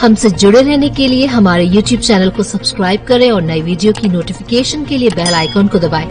हमसे जुड़े रहने के लिए हमारे YouTube चैनल को सब्सक्राइब करें और नई वीडियो की नोटिफिकेशन के लिए बेल आइकॉन को दबाएं।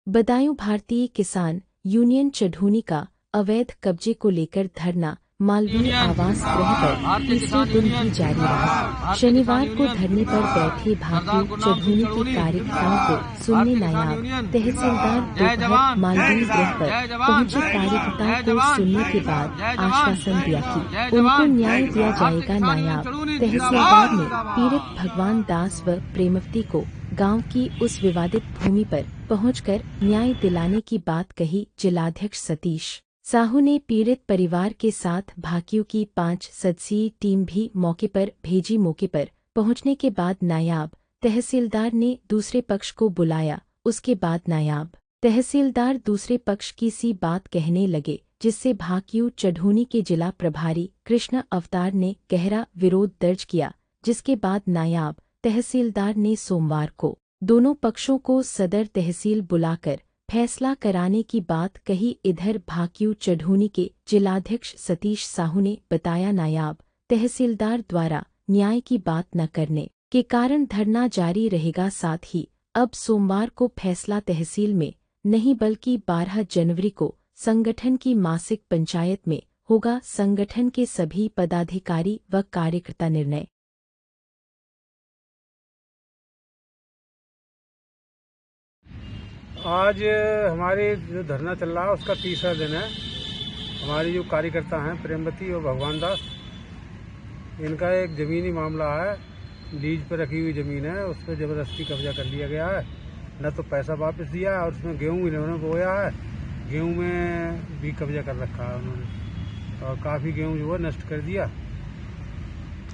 बदायूं भारतीय किसान यूनियन चढ़ूनी का अवैध कब्जे को लेकर धरना मालवीय आवास गृह पर तीसरे दिन भी जारी रहा। शनिवार को धरने पर बैठे भाकियू चढ़ूनी के कार्यकर्ताओं को सुनने नायब तहसीलदार दोपहर मालवीय गृह पर पहुंचे कार्यकर्ताओं को सुनने के बाद आश्वासन दिया कि उनको न्याय दिया जाएगा। नायब तहसीलदार ने पीड़ित भगवान दास व प्रेमवती को गांव की उस विवादित भूमि पर पहुंचकर न्याय दिलाने की बात कही। जिलाध्यक्ष सतीश साहू ने पीड़ित परिवार के साथ भाकियू की 5 सदस्यीय टीम भी मौके पर भेजी। मौके पर पहुंचने के बाद नायब तहसीलदार ने दूसरे पक्ष को बुलाया। उसके बाद नायब तहसीलदार दूसरे पक्ष की सी बात कहने लगे, जिससे भाकियू चढ़ूनी के जिला प्रभारी कृष्ण अवतार ने गहरा विरोध दर्ज किया। जिसके बाद नायब तहसीलदार ने सोमवार को दोनों पक्षों को सदर तहसील बुलाकर फैसला कराने की बात कही। इधर भाकियू चढ़ूनी के जिलाध्यक्ष सतीश साहू ने बताया, नायब तहसीलदार द्वारा न्याय की बात न करने के कारण धरना जारी रहेगा। साथ ही अब सोमवार को फैसला तहसील में नहीं बल्कि 12 जनवरी को संगठन की मासिक पंचायत में होगा। संगठन के सभी पदाधिकारी व कार्यकर्ता निर्णय आज हमारे जो धरना चल रहा है उसका तीसरा दिन है। हमारे जो कार्यकर्ता हैं प्रेमवती और भगवान दास, इनका एक ज़मीनी मामला है। लीज पर रखी हुई ज़मीन है, उस पर ज़बरदस्ती कब्जा कर लिया गया है। न तो पैसा वापस दिया है और उसमें गेहूँ इन्होंने बोया है, गेहूँ में भी कब्जा कर रखा है उन्होंने और काफ़ी गेहूँ जो है नष्ट कर दिया।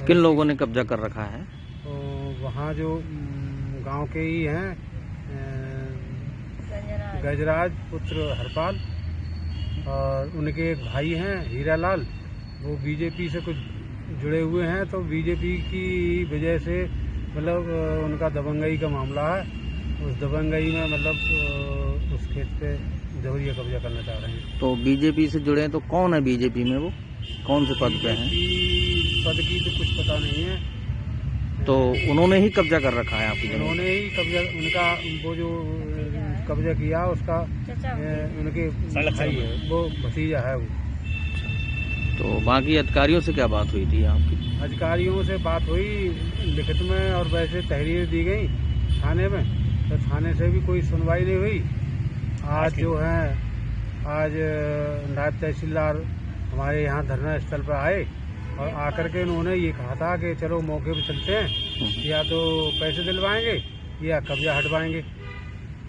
किन लोगों ने कब्जा कर रखा है? तो वहाँ जो गांव के ही हैं गजराज पुत्र हरपाल और उनके एक भाई हैं हीरालाल, वो बीजेपी से कुछ जुड़े हुए हैं। तो बीजेपी की वजह से मतलब उनका दबंगई का मामला है। उस दबंगई में मतलब उस खेत पे जबरिया कब्जा करना चाह रहे हैं। तो बीजेपी से जुड़े हैं तो कौन है बीजेपी में? वो कौन से पद पे हैं? पद की तो कुछ पता नहीं है। तो उन्होंने ही कब्जा कर रखा है आपकी? उन्होंने ही कब्जा, उनका वो जो कब्जा किया उसका उनके भाई है, वो भतीजा है वो। तो बाकी अधिकारियों से क्या बात हुई थी आपकी? अधिकारियों से बात हुई लिखित में और वैसे तहरीर दी गई थाने में, तो थाने से भी कोई सुनवाई नहीं हुई। आज जो है आज नायब तहसीलदार हमारे यहाँ धरना स्थल पर आए और आकर के उन्होंने ये कहा था कि चलो मौके पर चलते हैं, या तो पैसे दिलवाएंगे या कब्जा हटवाएंगे।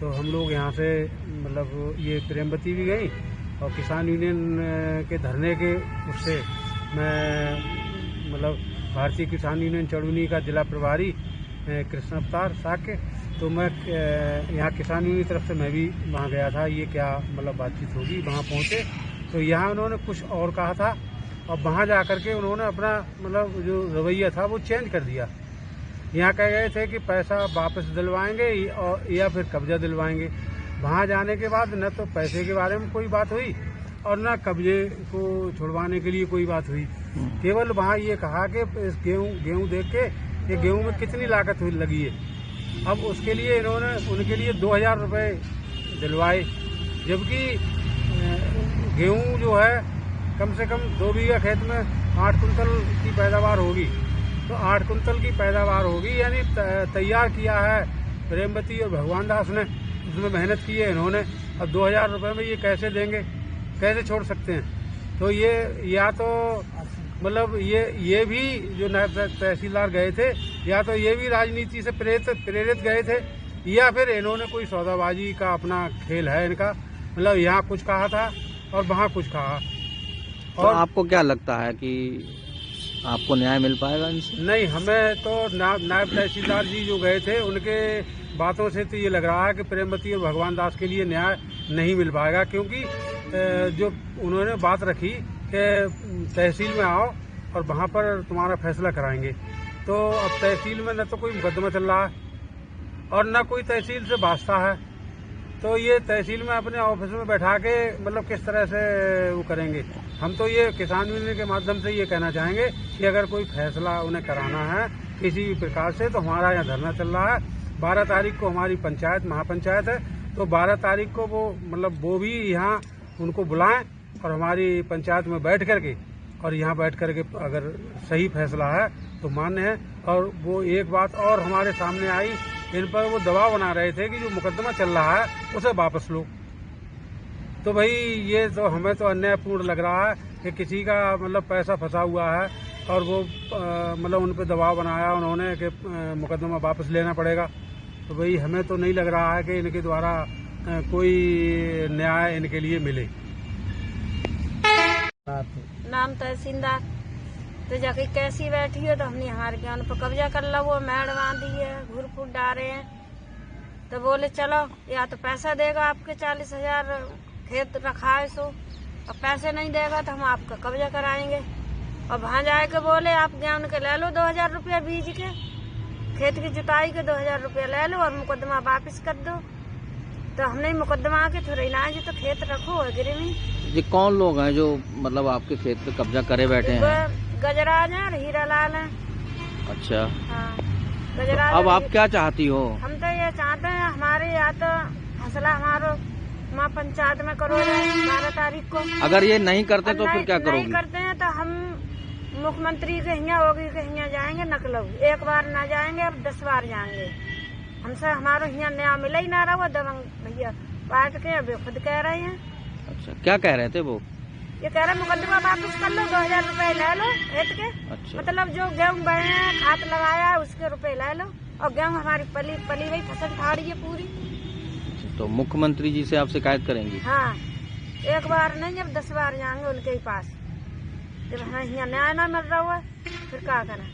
तो हम लोग यहाँ से मतलब ये प्रेमवती भी गई और किसान यूनियन के धरने के उससे मैं मतलब भारतीय किसान यूनियन चढ़ूनी का जिला प्रभारी कृष्ण अवतार साक्य, तो मैं यहाँ किसान यूनियन की तरफ से मैं भी वहाँ गया था। ये क्या मतलब बातचीत होगी, वहाँ पहुँचे तो यहाँ उन्होंने कुछ और कहा था और वहाँ जा कर के उन्होंने अपना मतलब जो रवैया था वो चेंज कर दिया। यहाँ कह गए थे कि पैसा वापस दिलवाएंगे और या फिर कब्जा दिलवाएंगे। वहाँ जाने के बाद न तो पैसे के बारे में कोई बात हुई और न कब्जे को छुड़वाने के लिए कोई बात हुई। केवल वहाँ ये कहा कि इस गेहूँ देख के ये गेहूँ में कितनी लागत हुई लगी है। अब उसके लिए इन्होंने उनके लिए 2000 रुपये दिलवाए, जबकि गेहूँ जो है कम से कम 2 बीघा खेत में 8 कुंतल की पैदावार होगी। तो 8 कुंतल की पैदावार होगी, यानी तैयार किया है प्रेमवती और भगवान दास ने, उसमें मेहनत की है इन्होंने। अब 2000 रुपये में ये कैसे देंगे, कैसे छोड़ सकते हैं? तो ये या तो मतलब ये भी जो नायब तहसीलदार गए थे, या तो ये भी राजनीति से प्रेरित गए थे, या फिर इन्होंने कोई सौदाबाजी का अपना खेल है इनका। मतलब यहाँ कुछ कहा था और वहाँ कुछ कहा। और तो आपको क्या लगता है कि आपको न्याय मिल पाएगा इनसे? नहीं, हमें तो नायब तहसीलदार जी जो गए थे उनके बातों से तो ये लग रहा है कि प्रेमवती और भगवान दास के लिए न्याय नहीं मिल पाएगा, क्योंकि जो उन्होंने बात रखी कि तहसील में आओ और वहाँ पर तुम्हारा फैसला कराएंगे। तो अब तहसील में न तो कोई मुकदमा चल रहा है और न कोई तहसील से वास्ता है। तो ये तहसील में अपने ऑफिस में बैठा के मतलब किस तरह से वो करेंगे। हम तो ये किसान यूनियन के माध्यम से ये कहना चाहेंगे कि अगर कोई फैसला उन्हें कराना है किसी भी प्रकार से, तो हमारा यहाँ धरना चल रहा है। 12 तारीख को हमारी पंचायत महापंचायत है, तो 12 तारीख को वो भी यहाँ उनको बुलाएं और हमारी पंचायत में बैठ करके, और यहाँ बैठ करके अगर सही फैसला है तो मान्य है। और वो एक बात और हमारे सामने आई, इन पर वो दबाव बना रहे थे कि जो मुकदमा चल रहा है उसे वापस लो। तो भाई ये तो हमें तो अन्यायपूर्ण लग रहा है कि किसी का मतलब पैसा फंसा हुआ है और वो मतलब उन पर दबाव बनाया उन्होंने कि मुकदमा वापस लेना पड़ेगा। तो भाई हमें तो नहीं लग रहा है कि इनके द्वारा कोई न्याय इनके लिए मिले। नाम तहसीलदार तो जाके कैसी बैठी हो, तो हमने हमारे ज्ञान पर कब्जा कर ला, वो मेड़ बांधी है, घूर फूट डाले हैं। तो बोले चलो या तो पैसा देगा आपके 40,000 खेत रखा है सो, और पैसे नहीं देगा तो हम आपका कब्जा कराएंगे। और वहाँ जाए के बोले आप ज्ञान के ले लो 2,000 रुपया बीज के, खेत की जुताई के 2,000 रुपया ले लो और मुकदमा वापिस कर दो। तो हमने मुकदमा के थोड़े ना जी, तो खेत रखो गिरे में। ये कौन लोग हैं जो मतलब आपके खेत पे कब्जा करे बैठे हैं? गजराज है और हीरालाल है। अच्छा, हाँ गजराज। अब आप क्या चाहती हो? हम तो ये चाहते हैं हमारे या तो फैसला हमारो माँ पंचायत में करो 12 तारीख को। अगर ये नहीं करते तो फिर क्या नहीं करोगी? करते हैं तो हम मुख्यमंत्री के यहाँ योगी के यहाँ जाएंगे नकलब। एक बार ना जाएंगे, अब 10 बार जाएंगे। हमसे हमारो यहाँ न्याय मिला ही ना रहा, दबंग भैया पार्ट के अभी खुद कह रहे हैं। अच्छा, क्या कह रहे थे वो? ये कह रहे मुकदमा वापस कर लो, 2,000 रुपए ले लो खेत के। अच्छा, मतलब जो गेहूँ बहे हैं, खाद लगाया है, उसके रुपए ले लो। और गेहूँ हमारी पली हुई फसल फाड़ी है पूरी। तो मुख्यमंत्री जी से आप शिकायत करेंगी? हाँ, एक बार नहीं अब 10 बार जाएंगे उनके ही पास। जब हमें यहाँ न्याय ना मिल रहा हुआ फिर क्या करें।